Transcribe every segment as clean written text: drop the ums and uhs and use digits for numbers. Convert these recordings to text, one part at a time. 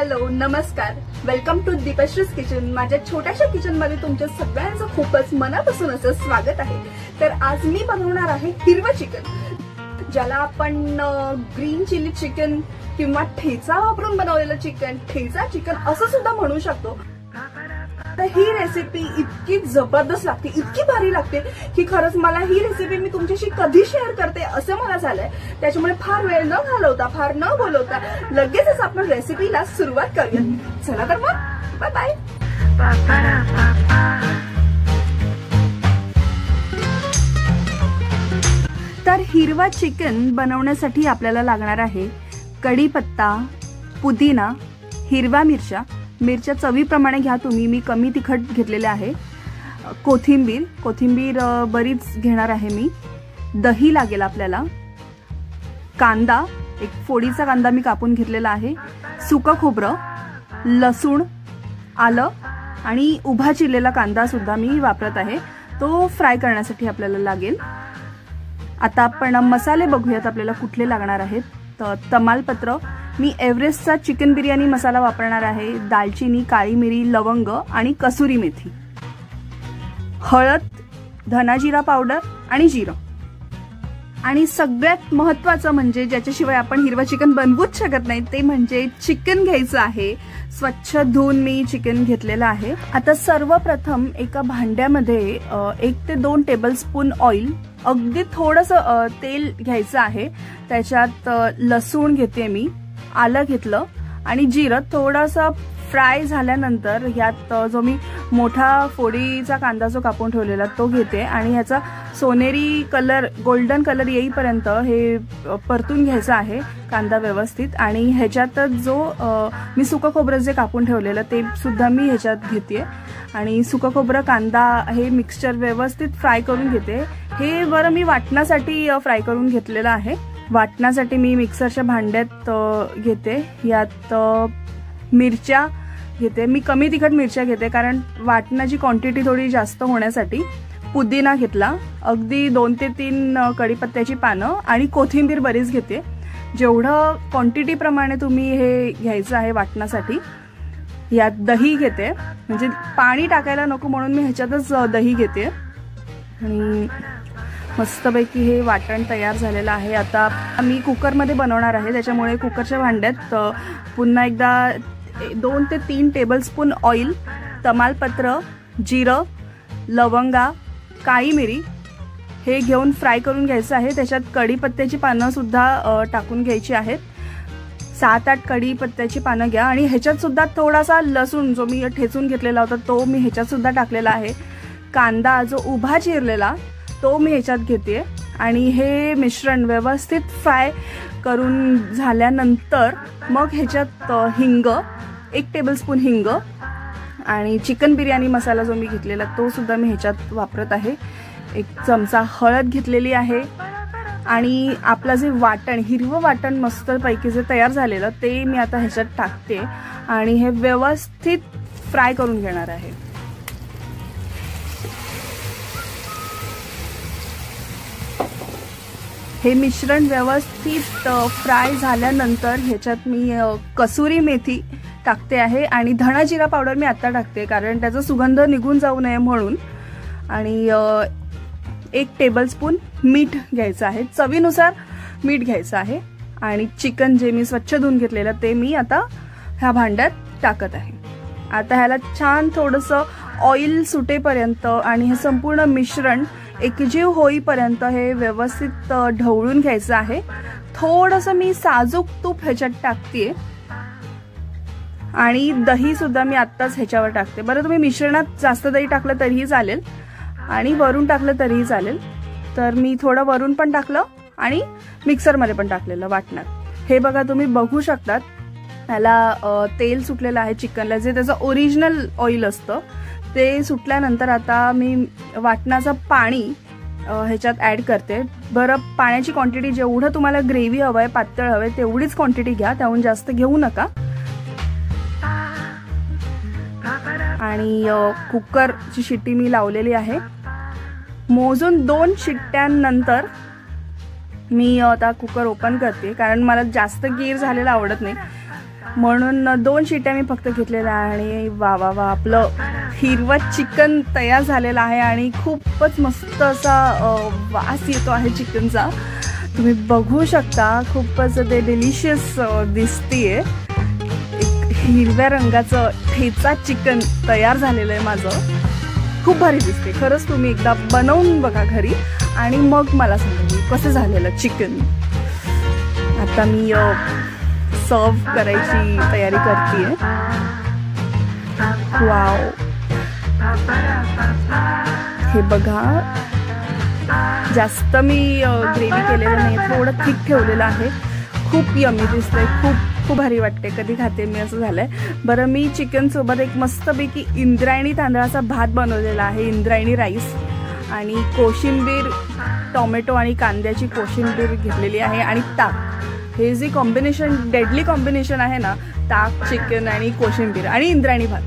Hello नमस्कार, welcome to दीपश्रीज kitchen. माझ्या छोट्याशा किचन मध्ये तुमच्या सगळ्यांचं खूपच मनापासून असं स्वागत आहे। तर आज मी बनवणार आहे हिरवं चिकन, ज्याला आपण ग्रीन चिली चिकन किंवा ठेचा वापरून बनवलेलं चिकन, ठेचा चिकन असं सुद्धा म्हणू शकतो। तर ही रेसिपी इतकी जबरदस्त लागते, इतकी भारी लागते की खरंच मला ही रेसिपी मी तुमच्याशी कधी शेअर करते असं मला झालंय। त्याच्यामुळे फार वेळ न घालवता, फार न बोलवता लगेचच आपण रेसिपीला सुरुवात करूया। चला तर मग बाय बाय। तर हिरवा चिकन बनवण्यासाठी आपल्याला लागणार आहे कढीपत्ता, पुदिना, हिरव्या मिरच्या चवीप्रमाणे घ्या तुम्ही, मी कमी तिखट घेतलेले आहे। कोथिंबीर बरीच घेणार आहे मी। दही लागेल आपल्याला। कांदा, एक फोडीचा कांदा मी कापून घेतलेला आहे। सुकं खोबरं, लसूण, आलं आणि उभा चिरलेला कांदा सुद्धा मी वापरत आहे, तो फ्राय करण्यासाठी आपल्याला लागेल। आता आपण मसाले बघूयात आपल्याला कुठले लागणार आहेत। तर तमालपत्र, मी एव्हरेस्टचा चिकन बिर्याणी मसाला वापरणार आहे। दालचिनी, काळी मिरी, लवंग आणि कसुरी मेथी। हळद, धना जिरा पावडर आणि जिरं। आणि सगळ्यात महत्त्वाचं म्हणजे ज्याच्याशिवाय आपण हिरवा चिकन बनवूच शकत नाही ते म्हणजे चिकन घ्यायचं आहे। स्वच्छ धुवून मी चिकन घेतलेलं आहे। आता सर्वप्रथम एका भांड्यामध्ये 1 ते 2 टेबलस्पून ऑइल, अगदी थोडंसं तेल घ्यायचं आहे। त्याच्यात लसूण घेते मी, आलं घेतलं आणि जिरं थोडंसं फ्राय झाल्यानंतर ह्यात जो मी मोठा फोडीचा कांदा जो कापून ठेवलेला तो घेते आणि ह्याचा सोनेरी कलर, गोल्डन कलर येईपर्यंत हे परतून घ्यायचं आहे कांदा व्यवस्थित। आणि ह्याच्यातच जो मी सुकं खोबरं जे कापून ठेवलेलं ते सुद्धा मी ह्याच्यात घेते आणि सुकं खोबरं, कांदा हे मिक्सचर व्यवस्थित फ्राय करून घेते। हे बरं मी वाटण्यासाठी फ्राय करून घेतलेलं आहे। वाटण्यासाठी मी मिक्सरच्या भांड्यात घेते। यात मिरच्या घेते, मी कमी तिखट मिरच्या घेते कारण वाटण्याची क्वांटिटी थोडी जास्त होण्यासाठी। पुदिना घेतला, अगदी 2 ते 3 कढीपत्त्याची पानं आणि कोथिंबीर बरीच घेते। जेवढं क्वांटिटी प्रमाणे तुम्ही हे घ्यायचं आहे वाटण्यासाठी। यात दही घेते, म्हणजे पाणी टाकायला नको म्हणून मी ह्याच्यातच दही घेते आणि मस्तपैकी हे वाटण तयार झालेलं आहे। आता मी कुकरमध्ये बनवणार आहे, त्याच्यामुळे कुकरच्या भांड्यात पुन्हा एकदा 2 ते 3 टेबलस्पून ऑइल, तमालपत्र, जिरं, लवंगा, काळी मिरी हे घेऊन फ्राय करून घ्यायचं आहे। त्याच्यात कढीपत्त्याची पानं सुद्धा टाकून घ्यायची आहेत। 7-8 कढीपत्त्याची पानं घ्या आणि ह्याच्यात सुद्धा थोडासा लसूण जो मी ठेचून घेतलेला होता तो मी ह्याच्यात सुद्धा टाकलेला आहे। कांदा जो उभा चिरलेला तो मी ह्याच्यात घेते आणि हे मिश्रण व्यवस्थित फ्राय करून झाल्यानंतर मग ह्याच्यात हिंग, 1 टेबलस्पून हिंग आणि चिकन बिर्याणी मसाला जो मी घेतलेला तो सुद्धा मी ह्याच्यात वापरत आहे। 1 चमचा हळद घेतलेली आहे आणि आपलं जे वाटण, हिरवं वाटण मस्तपैकी जे तयार झालेलं ते मी आता ह्याच्यात टाकते आणि हे व्यवस्थित फ्राय करून घेणार आहे। हे मिश्रण व्यवस्थित फ्राय झाल्यानंतर ह्याच्यात मी कसुरी मेथी टाकते आहे आणि धना जिरा पावडर मी आता टाकते कारण त्याचा सुगंध निघून जाऊ नये म्हणून। आणि 1 टेबलस्पून मीठ घ्यायचं आहे, चवीनुसार मीठ घ्यायचं आहे। आणि चिकन जे मी स्वच्छ धुवून घेतलेलं ते मी आता ह्या भांड्यात टाकत आहे। आता ह्याला छान थोडंसं ऑइल सुटेपर्यंत आणि हे संपूर्ण मिश्रण एकजीव होईपर्यंत हे व्यवस्थित ढवळून घ्यायचं आहे। थोडंसं मी साजूक तूप ह्याच्यात टाकते आणि दही सुद्धा मी आत्ताच ह्याच्यावर टाकते। बरं, तुम्ही मिश्रणात जास्त दही टाकलं तरीही चालेल आणि वरून टाकलं तरीही चालेल। तर मी थोडं वरून पण टाकलं आणि मिक्सरमध्ये पण टाकलेलं वाटण्यात। हे बघा, तुम्ही बघू शकतात त्याला तेल सुटलेलं आहे चिकनला, जे त्याचं ओरिजिनल ऑइल असतं ते सुटल्यानंतर आता मी वाटणाचं पाणी ह्याच्यात ॲड करते। बरं, पाण्याची क्वांटिटी जेवढं तुम्हाला ग्रेव्ही हवं आहे, पातळ हवं आहे तेवढीच क्वांटिटी घ्या, त्याहून जास्त घेऊ नका। आणि कुकरची शिट्टी मी लावलेली आहे। मोजून 2 शिट्ट्यांनंतर मी आता कुकर ओपन करते कारण मला जास्त गीर झालेला आवडत नाही। म्हणून 2 शिट्ट्या मी फक्त घेतलेल्या आहे आणि वा वा वा आपलं हिरवं चिकन तयार झालेलं आहे आणि खूपच मस्त असा वास येतो आहे चिकनचा. तुम्ही बघू शकता खूपच ते डिलिशियस दिसतीये. एक हिरव्या रंगाचं ठेचा चिकन तयार झालेलं आहे माझं. खूप भारी दिसते खरंच. तुम्ही एकदा बनवून बघा घरी आणि मग मला सांगा कसं झालेलं चिकन. आता मी सर्व करायची तयारी करतेय. वाव, हे बघा जास्त मी ग्रेव्ही केलेलं नाही, थोडं थिक ठेवलेलं आहे. खूप यमी दिसतंय, खूप भारी वाटते. कधी खाते मी असं झालंय. बरं, मी चिकन सोबत एक मस्तपैकी इंद्रायणी तांदळाचा भात बनवलेला आहे, इंद्रायणी राईस, आणि कोशिंबीर, टोमॅटो आणि कांद्याची कोशिंबीर घेतलेली आहे आणि ताक. हे जे कॉम्बिनेशन, डेडली कॉम्बिनेशन आहे ना, ताक, चिकन आणि कोशिंबीर आणि इंद्रायणी भात,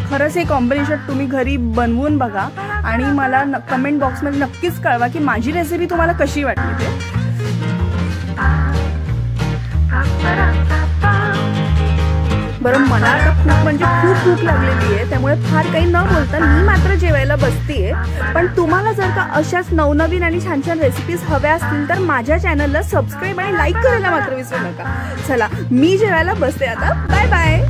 खरंच हे कॉम्बिनेशन तुम्ही घरी बनवून बघा आणि मला कमेंट बॉक्समध्ये नक्कीच कळवा की माझी रेसिपी तुम्हाला कशी वाटली ते. बरं, मला आता खूप म्हणजे खूप भूक लागलेली आहे, त्यामुळे फार काही न बोलता मी मात्र जेवायला बसतेय. पण तुम्हाला जर का अशाच नवनवीन आणि छान छान रेसिपीज हव्या असतील तर माझ्या चॅनलला सबस्क्राईब आणि लाईक करायला मात्र विसरू नका. चला, मी जेवायला बसते आता. Bye bye.